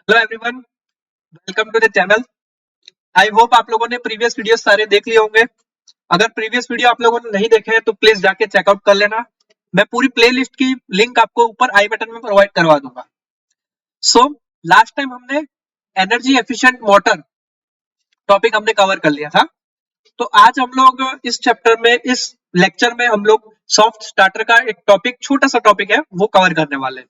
Hello everyone, welcome to the channel. I hope आप लोगों ने प्रीवियस वीडियो सारे देख लिए होंगे। अगर प्रीवियस वीडियो आप लोगों ने नहीं देखे हैं तो प्लीज जाके चेकआउट कर लेना। मैं पूरी प्लेलिस्ट की लिंक आपको ऊपर आई बटन में प्रोवाइड करवा दूंगा। सो लास्ट टाइम हमने एनर्जी एफिशिएंट मोटर टॉपिक हमने कवर कर लिया था। तो आज हम लोग इस चैप्टर में, इस लेक्चर में हम लोग सॉफ्ट स्टार्टर का एक टॉपिक, छोटा सा टॉपिक है, वो कवर करने वाले हैं।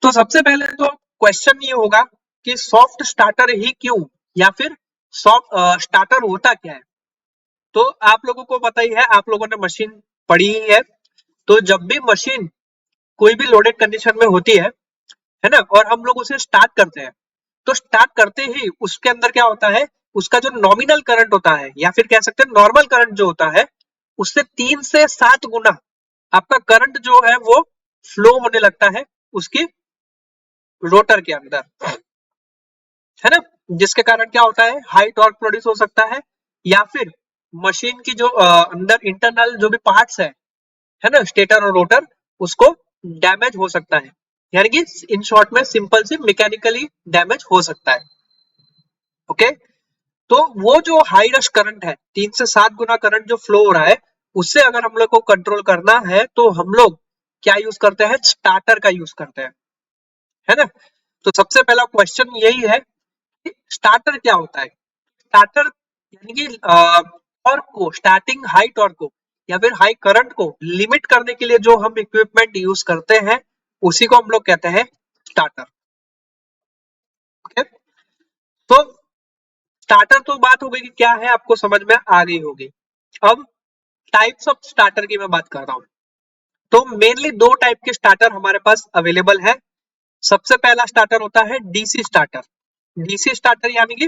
तो सबसे पहले तो क्वेश्चन ये होगा कि सॉफ्ट स्टार्टर ही क्यों, या फिर सॉफ्ट स्टार्टर होता क्या है। तो आप लोगों को पता ही है, आप लोगों ने मशीन पढ़ी ही है। तो जब भी मशीन कोई भी लोडेड कंडीशन में होती है ना, और हम लोग उसे स्टार्ट करते हैं, तो स्टार्ट करते ही उसके अंदर क्या होता है, उसका जो नॉमिनल करंट होता है, या फिर कह सकते हैं नॉर्मल करंट जो होता है, उससे 3 से 7 गुना आपका करंट जो है वो फ्लो होने लगता है उसकी रोटर के अंदर, है ना। जिसके कारण क्या होता है, हाई टॉर्क प्रोड्यूस हो सकता है, या फिर मशीन की जो अंदर इंटरनल जो भी पार्ट्स है ना, स्टेटर और रोटर, उसको डैमेज हो सकता है। यानी कि इन शॉर्ट में सिंपल सी मैकेनिकली डैमेज हो सकता है। ओके, तो वो जो हाई रश करंट है, 3 से 7 गुना करंट जो फ्लो हो रहा है, उससे अगर हम लोग को कंट्रोल करना है तो हम लोग क्या यूज करते हैं, स्टार्टर का यूज करते हैं, है ना। तो सबसे पहला क्वेश्चन यही है, स्टार्टर क्या होता है। स्टार्टर यानी कि टॉर्क को, स्टार्टिंग हाई टॉर्क को या फिर हाई करंट को लिमिट करने के लिए जो हम इक्विपमेंट यूज करते हैं, उसी को हम लोग कहते हैं स्टार्टर। ओके, तो स्टार्टर तो बात हो गई कि क्या है, आपको समझ में आ गई होगी। अब टाइप्स ऑफ स्टार्टर की मैं बात कर रहा हूं। तो मेनली 2 टाइप के स्टार्टर हमारे पास अवेलेबल है। सबसे पहला स्टार्टर होता है डीसी स्टार्टर। डीसी स्टार्टर यानी कि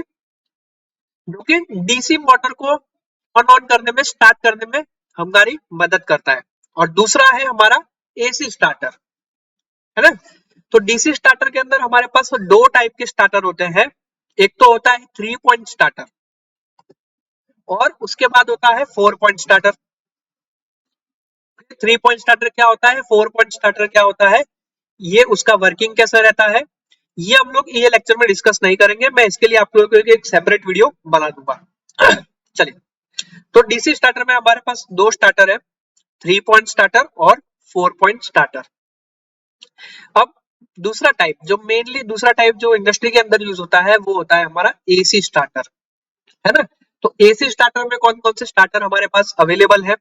जो कि डीसी मोटर को ऑन करने में, स्टार्ट करने में हमारी मदद करता है। और दूसरा है हमारा एसी स्टार्टर, है ना। तो डीसी स्टार्टर के अंदर हमारे पास 2 टाइप के स्टार्टर होते हैं। एक तो होता है 3 पॉइंट स्टार्टर, और उसके बाद होता है 4 पॉइंट स्टार्टर। 3 पॉइंट स्टार्टर क्या होता है, 4 पॉइंट स्टार्टर क्या होता है, ये उसका वर्किंग कैसा रहता है, ये हम लोग ये लेक्चर में डिस्कस नहीं करेंगे। मैं इसके लिए आप लोगों को एक सेपरेट वीडियो बना दूंगा। चलिए, तो डीसी स्टार्टर में हमारे पास 2 स्टार्टर है, 3 पॉइंट स्टार्टर और 4 पॉइंट स्टार्टर। अब दूसरा टाइप, जो मेनली दूसरा टाइप जो इंडस्ट्री के अंदर यूज होता है, वो होता है हमारा एसी स्टार्टर, है ना। तो एसी स्टार्टर में कौन कौन से स्टार्टर हमारे पास अवेलेबल है,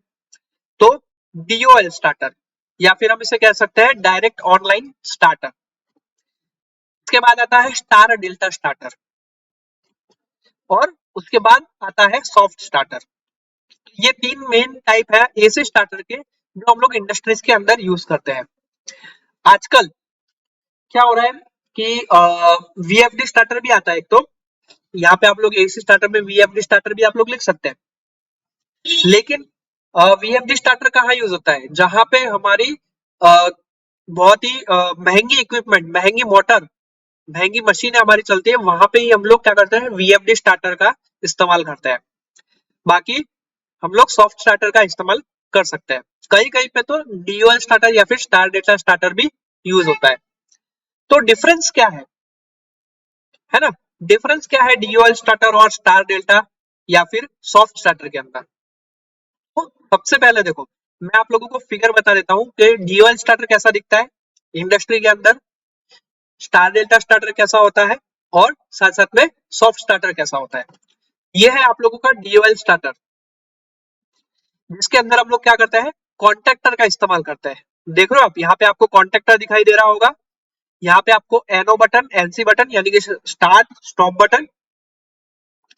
तो डीओएल स्टार्टर, या फिर हम इसे कह सकते हैं डायरेक्ट ऑनलाइन स्टार्टर। उसके बाद आता है स्टार डेल्टा स्टार्टर, और उसके बाद आता है सॉफ्ट स्टार्टर। ये 3 मेन टाइप है एसी स्टार्टर के, जो हम लोग इंडस्ट्रीज के अंदर यूज करते हैं। आजकल क्या हो रहा है कि वीएफडी स्टार्टर भी आता है एक। तो यहाँ पे आप लोग एसी स्टार्टर में वीएफडी स्टार्टर भी आप लोग लिख सकते हैं, लेकिन वीएफडी स्टार्टर कहाँ यूज होता है, जहां पे हमारी बहुत ही महंगी इक्विपमेंट, महंगी मोटर, महंगी मशीनें हमारी चलती है, वहां पे ही हम लोग क्या करते हैं, वीएफडी स्टार्टर का इस्तेमाल करते हैं। बाकी हम लोग सॉफ्ट स्टार्टर का इस्तेमाल कर सकते हैं। कहीं कहीं पे तो डीयूएल स्टार्टर या फिर स्टार डेल्टा स्टार्टर भी यूज होता है। तो डिफरेंस क्या है ना, डिफरेंस क्या है डीयूएल स्टार्टर और स्टार डेल्टा या फिर सॉफ्ट स्टार्टर के अंदर। तो सबसे पहले देखो, मैं आप लोगों को फिगर बता देता हूं कि डीयूएल स्टार्टर कैसा दिखता है इंडस्ट्री के अंदर, स्टार डेल्टा स्टार्टर कैसा होता है, और साथ साथ में सॉफ्ट स्टार्टर कैसा होता है। ये है आप लोगों का डीयूएल स्टार्टर, जिसके अंदर हम लोग क्या करते हैं, कॉन्टेक्टर का इस्तेमाल करते हैं। देख रहे हो आप, यहाँ पे आपको कॉन्टेक्टर दिखाई दे रहा होगा, यहाँ पे आपको एनओ बटन, एनसी बटन यानी कि स्टार्ट स्टॉप बटन,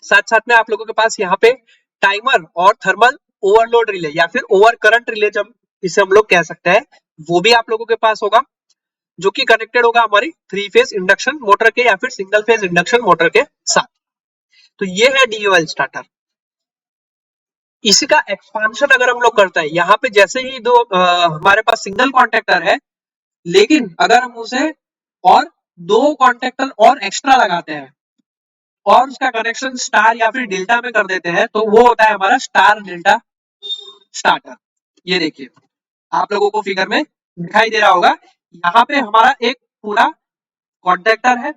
साथ साथ में आप लोगों के पास यहाँ पे टाइमर और थर्मल ओवरलोड रिले या फिर ओवर करंट रिले, जब इसे हम लोग कह सकते हैं, वो भी आप लोगों के पास होगा, जो कि कनेक्टेड होगा हमारी 3 फेज इंडक्शन मोटर के या फिर सिंगल फेज इंडक्शन मोटर के साथ। तो ये है डीओएल स्टार्टर। इसी का एक्सपांशन अगर हम लोग करते हैं, यहाँ पे जैसे ही दो हमारे पास सिंगल कॉन्टेक्टर है, लेकिन अगर हम उसे और 2 कॉन्टेक्टर और एक्स्ट्रा लगाते हैं और उसका कनेक्शन स्टार या फिर डेल्टा में कर देते हैं, तो वो होता है हमारा स्टार डेल्टा स्टार्टर। ये देखिए आप लोगों को फिगर में दिखाई दे रहा होगा, यहाँ पे हमारा एक पूरा कॉन्ट्रैक्टर है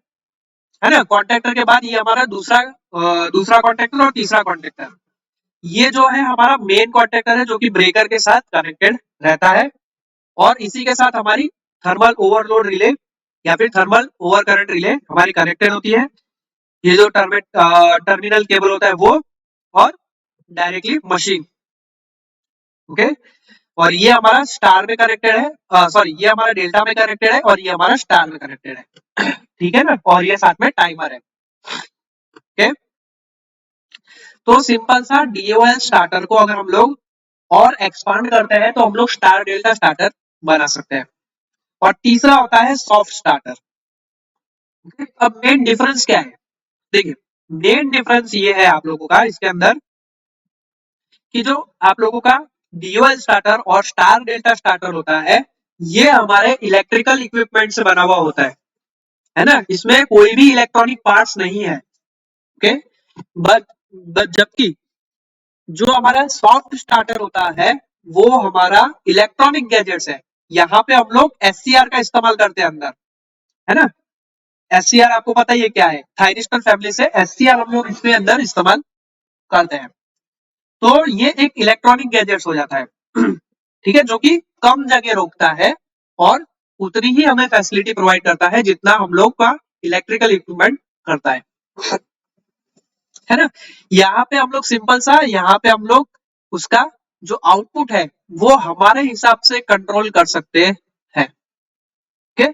ना। कॉन्ट्रैक्टर के बाद ये हमारा दूसरा कॉन्ट्रैक्टर और तीसरा कॉन्ट्रैक्टर। ये जो है हमारा मेन कॉन्ट्रैक्टर है जो कि ब्रेकर के साथ कनेक्टेड रहता है, और इसी के साथ हमारी थर्मल ओवरलोड रिले या फिर थर्मल ओवर करंट रिले हमारी कनेक्टेड होती है। ये जो टर्मिनल केबल होता है वो, और डायरेक्टली मशीन। ओके, और ये हमारा स्टार में कनेक्टेड है, सॉरी ये हमारा डेल्टा में कनेक्टेड है और ये हमारा स्टार में कनेक्टेड है। ठीक है ना, और ये साथ में टाइमर है। ओके, तो सिंपल सा डीओएल स्टार्टर को अगर हम लोग और एक्सपांड करते हैं तो हम लोग स्टार डेल्टा स्टार्टर बना सकते हैं। और तीसरा होता है सॉफ्ट स्टार्टर। अब मेन डिफरेंस क्या है, देखिए मेन डिफरेंस ये है आप लोगों का इसके अंदर कि जो आप लोगों का डीओएल स्टार्टर और स्टार डेल्टा स्टार्टर होता है, ये हमारे इलेक्ट्रिकल इक्विपमेंट से बना हुआ होता है ना। इसमें कोई भी इलेक्ट्रॉनिक पार्ट्स नहीं है। ओके, बट जबकि जो हमारा सॉफ्ट स्टार्टर होता है वो हमारा इलेक्ट्रॉनिक गैजेट्स है। यहाँ पे हम लोग एससीआर का इस्तेमाल करते हैं अंदर, है ना। एससीआर आपको पता ही है क्या है, थायरिस्टन फैमिली से एससीआर हम लोग इसके अंदर इस्तेमाल करते हैं। तो ये एक इलेक्ट्रॉनिक गैजेट्स हो जाता है। ठीक है, जो कि कम जगह रोकता है और उतनी ही हमें फैसिलिटी प्रोवाइड करता है जितना हम लोग का इलेक्ट्रिकल इक्विपमेंट करता है ना। यहाँ पे हम लोग सिंपल सा, यहाँ पे हम लोग उसका जो आउटपुट है वो हमारे हिसाब से कंट्रोल कर सकते हैं। ओके,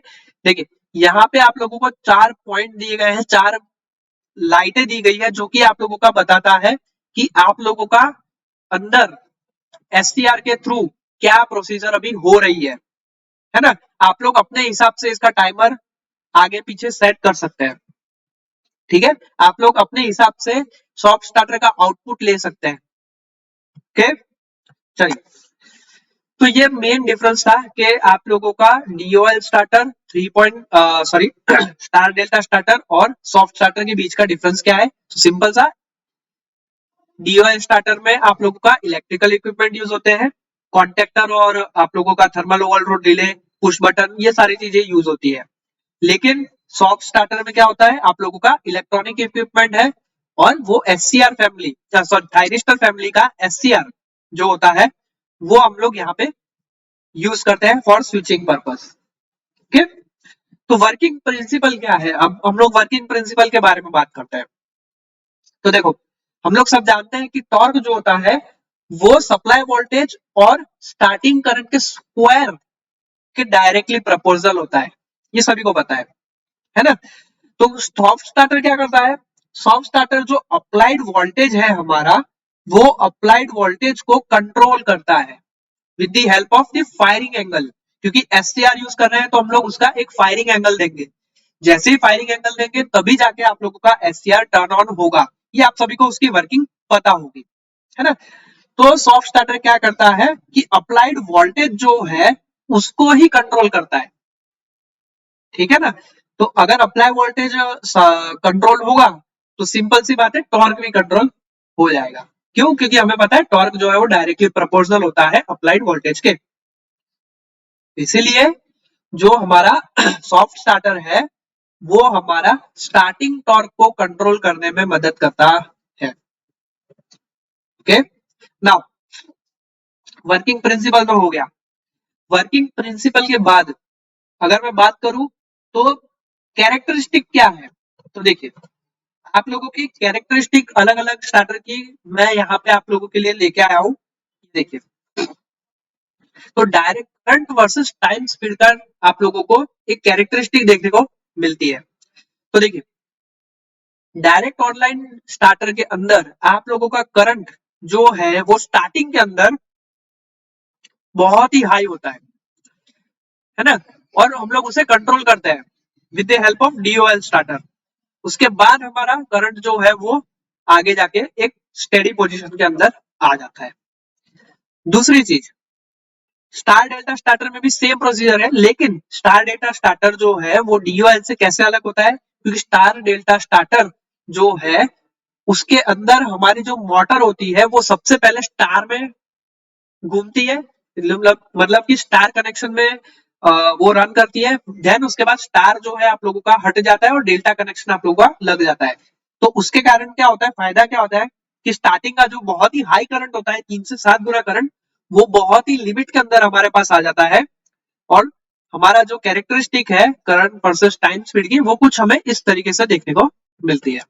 देखिए यहाँ पे आप लोगों को 4 पॉइंट दिए गए हैं, 4 लाइटें दी गई है जो कि आप लोगों का बताता है कि आप लोगों का अंदर एसटीआर के थ्रू क्या प्रोसीजर अभी हो रही है ना। आप लोग अपने हिसाब से इसका टाइमर आगे पीछे सेट कर सकते हैं। ठीक है, आप लोग अपने हिसाब से सॉफ्ट स्टार्टर का आउटपुट ले सकते हैं। ओके, चलिए, तो ये मेन डिफरेंस था कि आप लोगों का DOL starter 3 star delta starter और सॉफ्ट स्टार्टर के बीच का डिफरेंस क्या है। तो सिंपल सा, डीओएल स्टार्टर में आप लोगों का इलेक्ट्रिकल इक्विपमेंट यूज होते हैं, कॉन्टेक्टर और आप लोगों का thermal overload relay, push button, ये सारी चीजें यूज होती है। लेकिन सॉफ्ट स्टार्टर में क्या होता है, आप लोगों का इलेक्ट्रॉनिक इक्विपमेंट है और वो SCR family, sorry thyristor family का एससीआर जो होता है वो हम लोग यहाँ पे यूज करते हैं फॉर स्विचिंग पर्पस। ओके, तो वर्किंग प्रिंसिपल क्या है, अब हम लोग वर्किंग प्रिंसिपल के बारे में बात करते हैं। तो देखो हम लोग सब जानते हैं कि टॉर्क जो होता है वो सप्लाई वोल्टेज और स्टार्टिंग करंट के स्क्वायर के डायरेक्टली प्रपोर्शनल होता है, ये सभी को पता है ना। तो सॉफ्ट स्टार्टर क्या करता है, सॉफ्ट स्टार्टर जो अप्लाइड वोल्टेज है हमारा, वो अप्लाइड वोल्टेज को कंट्रोल करता है with the help of the firing angle. क्योंकि एसटीआर यूज कर रहे हैं तो हम लोग उसका एक फायरिंग एंगल देंगे, जैसे ही फायरिंग एंगल देंगे तभी जाके आप लोगों का एसटीआर टर्न ऑन होगा। ये आप सभी को उसकी वर्किंग पता होगी, है ना। तो सॉफ्ट स्टार्टर क्या करता है कि अप्लाइड वोल्टेज जो है उसको ही कंट्रोल करता है। ठीक है ना, तो अगर अप्लाई वोल्टेज कंट्रोल होगा तो सिंपल सी बात है टॉर्क भी कंट्रोल हो जाएगा। क्यों, क्योंकि हमें पता है टॉर्क जो है वो डायरेक्टली प्रोपोर्शनल होता है अप्लाइड वोल्टेज के। इसीलिए जो हमारा सॉफ्ट स्टार्टर है वो हमारा स्टार्टिंग टॉर्क को कंट्रोल करने में मदद करता है। ओके, नाउ वर्किंग प्रिंसिपल तो हो गया। वर्किंग प्रिंसिपल के बाद अगर मैं बात करूं तो कैरेक्टरिस्टिक क्या है, तो देखिए आप लोगों की कैरेक्टरिस्टिक अलग अलग स्टार्टर की मैं यहाँ पे आप लोगों के लिए लेके आया हूं। देखिए, तो direct current versus time speed का आप लोगों को एक कैरेक्टरिस्टिक देखने को मिलती है। तो देखिए डायरेक्ट ऑनलाइन स्टार्टर के अंदर आप लोगों का करंट जो है वो स्टार्टिंग के अंदर बहुत ही हाई होता है ना, और हम लोग उसे कंट्रोल करते हैं with the help of DOL starter. उसके बाद हमारा करंट जो है वो आगे जाके एक स्टेडी पोजीशन के अंदर आ जाता है। दूसरी चीज, स्टार डेल्टा स्टार्टर में भी सेम प्रोसीजर है, लेकिन स्टार डेल्टा स्टार्टर जो है वो डीओएल से कैसे अलग होता है, क्योंकि स्टार डेल्टा स्टार्टर जो है उसके अंदर हमारी जो मोटर होती है वो सबसे पहले स्टार में घूमती है, मतलब कि स्टार कनेक्शन में वो रन करती है, देन उसके बाद स्टार जो है आप लोगों का हट जाता है और डेल्टा कनेक्शन आप लोगों का लग जाता है। तो उसके कारण क्या होता है, फायदा क्या होता है कि स्टार्टिंग का जो बहुत ही हाई करंट होता है 3 से 7 गुना करंट, वो बहुत ही लिमिट के अंदर हमारे पास आ जाता है और हमारा जो कैरेक्टरिस्टिक है करंट वर्सेस टाइम स्पीड की, वो कुछ हमें इस तरीके से देखने को मिलती है।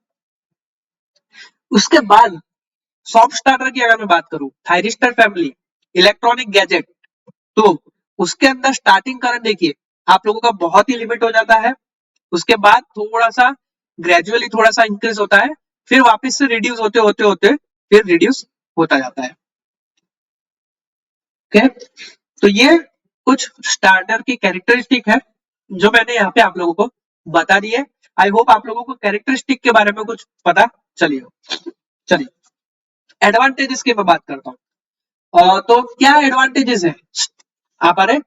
उसके बाद सॉफ्ट स्टार्टर की अगर मैं बात करूं, थायरिस्टर फैमिली इलेक्ट्रॉनिक गैजेट, तो उसके अंदर स्टार्टिंग करंट देखिए आप लोगों का बहुत ही लिमिट हो जाता है, उसके बाद थोड़ा सा ग्रेजुअली थोड़ा सा इंक्रीज होता है, फिर वापस से रिड्यूस होते होते होते फिर रिड्यूस होता जाता है। ओके, तो ये कुछ स्टार्टर की कैरेक्टरिस्टिक है जो मैंने यहाँ पे आप लोगों को बता दी है। आई होप आप लोगों को कैरेक्टरिस्टिक के बारे में कुछ पता चली हो। चलिए एडवांटेजेस की मैं बात करता हूँ। तो क्या एडवांटेजेस है हमारे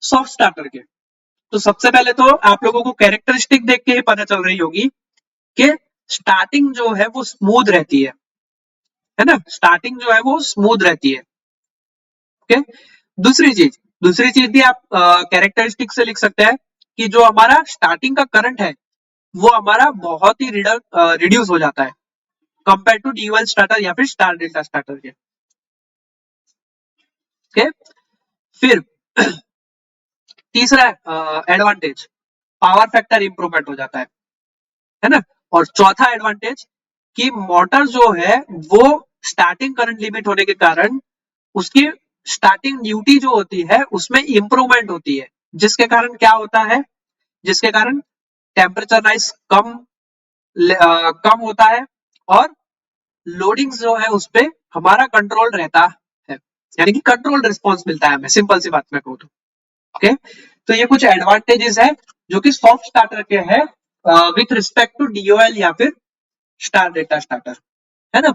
सॉफ्ट स्टार्टर के? तो सबसे पहले तो आप लोगों को कैरेक्टरिस्टिक देख के ही पता चल रही होगी कि स्टार्टिंग जो है वो स्मूथ रहती है ना, स्टार्टिंग जो है वो स्मूथ रहती है। ओके, दूसरी चीज भी आप कैरेक्टरिस्टिक से लिख सकते हैं कि जो हमारा स्टार्टिंग का करंट है वो हमारा बहुत ही रिड्यूस हो जाता है कंपेयर टू ड्यूअल स्टार्टर या फिर स्टार डेल्टा स्टार्टर के। ओके, फिर तीसरा एडवांटेज पावर फैक्टर इंप्रूवमेंट हो जाता है ना। और चौथा एडवांटेज कि मोटर जो है वो स्टार्टिंग करंट लिमिट होने के कारण उसकी स्टार्टिंग ड्यूटी जो होती है उसमें इंप्रूवमेंट होती है, जिसके कारण क्या होता है, जिसके कारण टेम्परेचर राइज कम होता है और लोडिंग जो है उस पर हमारा कंट्रोल रहता है, यानी कि कंट्रोल रिस्पॉन्स मिलता है हमें, सिंपल सी बात में कहूँ तो। ओके, तो ये कुछ एडवांटेजेस है जो कि सॉफ्ट स्टार्टर के हैं विथ रिस्पेक्ट टू डीओएल या फिर स्टार डेटा स्टार्टर, है ना।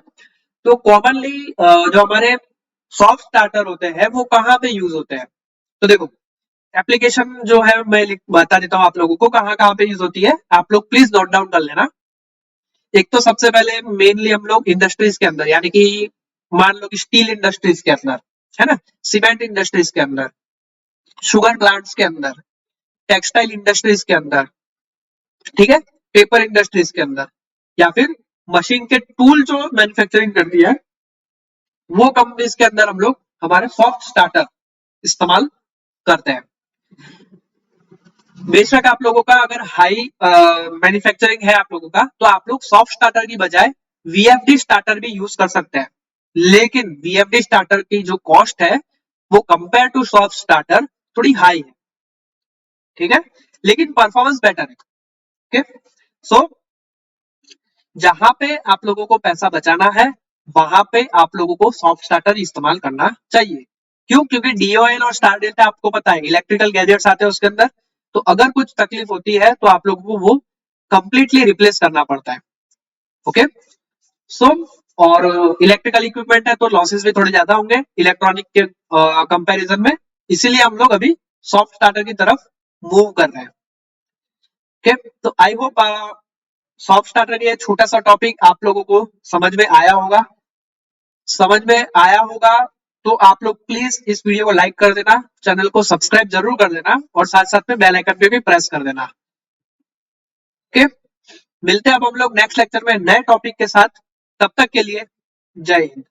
तो कॉमनली जो हमारे सॉफ्ट स्टार्टर होते हैं वो कहाँ पे यूज होते हैं? तो देखो एप्लीकेशन जो है मैं बता देता हूँ आप लोगों को कहाँ कहाँ पे यूज होती है, आप लोग प्लीज नोट डाउन कर लेना। एक तो सबसे पहले मेनली हम लोग इंडस्ट्रीज के अंदर, यानी कि मान लो कि स्टील इंडस्ट्रीज के अंदर, है ना, सीमेंट इंडस्ट्रीज के अंदर, शुगर प्लांट्स के अंदर, टेक्सटाइल इंडस्ट्रीज के अंदर, ठीक है, पेपर इंडस्ट्रीज के अंदर, या फिर मशीन के टूल जो मैन्युफैक्चरिंग करती है वो कंपनीज के अंदर हम लोग हमारे सॉफ्ट स्टार्टर इस्तेमाल करते हैं। बेशक आप लोगों का अगर हाई मैन्युफैक्चरिंग है आप लोगों का, तो आप लोग सॉफ्ट स्टार्टर की बजाय वीएफडी स्टार्टर भी यूज कर सकते हैं, लेकिन वीएफडी स्टार्टर की जो कॉस्ट है वो कंपेयर टू सॉफ्ट स्टार्टर थोड़ी हाई है, ठीक है, लेकिन परफॉर्मेंस बेटर है। ओके, सो जहां पे आप लोगों को पैसा बचाना है वहां पे आप लोगों को सॉफ्ट स्टार्टर इस्तेमाल करना चाहिए। क्यों? क्योंकि डीओएल और स्टार डेल्टा आपको पता है इलेक्ट्रिकल गैजेट्स आते हैं उसके अंदर, तो अगर कुछ तकलीफ होती है तो आप लोगों को वो कंप्लीटली रिप्लेस करना पड़ता है। ओके, सो और इलेक्ट्रिकल इक्विपमेंट है तो लॉसेस भी थोड़े ज्यादा होंगे इलेक्ट्रॉनिक के कंपैरिजन में, इसीलिए हम लोग अभी सॉफ्ट स्टार्टर की तरफ मूव कर रहे हैं। ओके, तो आई होप सॉफ्ट स्टार्टर ये छोटा सा टॉपिक आप लोगों को समझ में आया होगा। समझ में आया होगा तो आप लोग प्लीज इस वीडियो को लाइक कर देना, चैनल को सब्सक्राइब जरूर कर देना और साथ साथ में बेल आइकन पे भी प्रेस कर देना। ओके, मिलते हैं अब हम लोग नेक्स्ट लेक्चर में नए टॉपिक के साथ, तब तक के लिए जय हिंद।